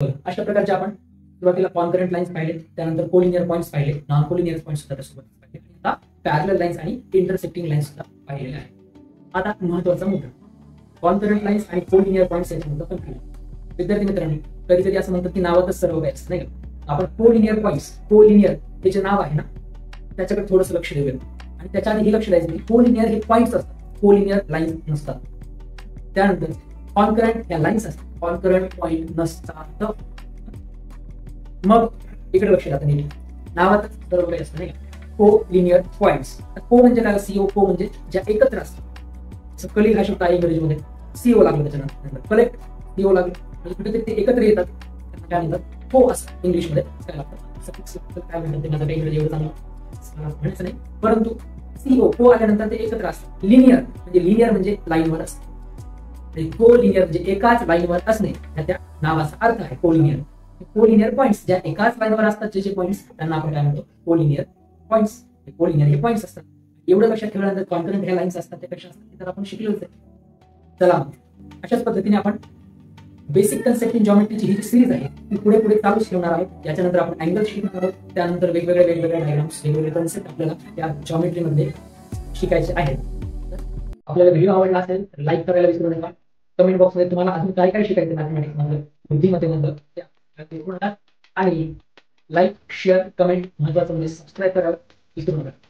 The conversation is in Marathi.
अशा प्रकारचे आपण सुरुवातीला कॉन्करंट लाईन्स पाहिले, त्यानंतर कोलिनियर पॉईंट्स पाहिले, नॉन कोलिनियर पॉईंट्स सुद्धा त्यासोबत पाहिले, आता पॅरलल लाईन्स आणि इंटरसेक्टिंग लाईन्स सुद्धा पाहिलेले आहेत. आता महत्त्वाचा मुद्दा कॉन्करंट लाईन्स आणि कोलिनियर पॉईंट्स यांच्यामध्ये कन्फ्युजन. विद्यार्थी मित्रांनो, कधी कधी असं म्हणतात की नावातच सर्व काही असतं नाही का. आपण कोलिनियर पॉईंट्स, कोलिनियर हे जे नाव आहे ना त्याच्याकडे थोडंसं लक्ष देऊया आणि त्याच्या आधी हे लक्ष द्यायचं की कोलिनियर हे पॉईंट्स असतात, कोलिनियर लाईन्स नसतात. त्यानंतर कॉन्करंट या लाईन्स असतात, कॉन्करंट पॉईंट नसतात. मग इकडे लक्ष द्या, नीट नावातच सर्व काही असतं नाही का. को लिनियर पॉईंट्स. को म्हणजे काय, सीओ, को म्हणजे ज्या एकत्र असतात. कलिग हा शब्द आहे इंग्रजीमध्ये, सीओ लागलं त्याच्यानंतर कलेक्ट, सीओ लागलं म्हणजे कुठेतरी ते एकत्र येतात, काय म्हणतात को असं इंग्लिशमध्ये काय लागतं. काय म्हणतात ते माझं काही इंग्रजी एवढं चांगलं म्हणायचं नाही, परंतु सीओ को आल्यानंतर ते एकत्र असतात. लिनियर म्हणजे लाईनवर असतं. को लिनियर म्हणजे एकाच लाईनवर असणे त्या नावाचा अर्थ आहे कोलिनियर. कोलिनियर पॉईंट्स ज्या एकाच लाईनवर असतात, जे पॉईंट्स त्यांना आपण काय म्हणतो कोलिनियर पॉईंट्स. कोलिनियर हे पॉईंट्स असतात. एवढं लक्षात ठेवल्यानंतर कॉन्करंट ह्या लाईन्स असतात त्या कशा असतात तर आपण शिकलोच आहे. चला अशाच पद्धतीने आपण बेसिक कन्सेप्ट इन जॉमेट्रीची ही सिरीज आहे ती पुढे पुढे चालूच ठेवणार आहोत. याच्यानंतर आपण अँगल शिकणार आहोत, त्यानंतर वेगवेगळे डायग्राम्स, वेगवेगळे कन्सेप्ट आपल्याला या जॉमेट्रीमध्ये शिकायचे आहेत. आपल्याला व्हिडिओ आवडला असेल तर लाईक करायला विसरू नका. कमेंट बॉक्समध्ये तुम्हाला अजून काय काय शिकायचं मॅथमॅटिक्स मध्ये, बुद्धिमत्तेबद्दल आणि लाईक, शेअर, कमेंट महत्वाचं म्हणजे सबस्क्राईब करायला विसरू नका.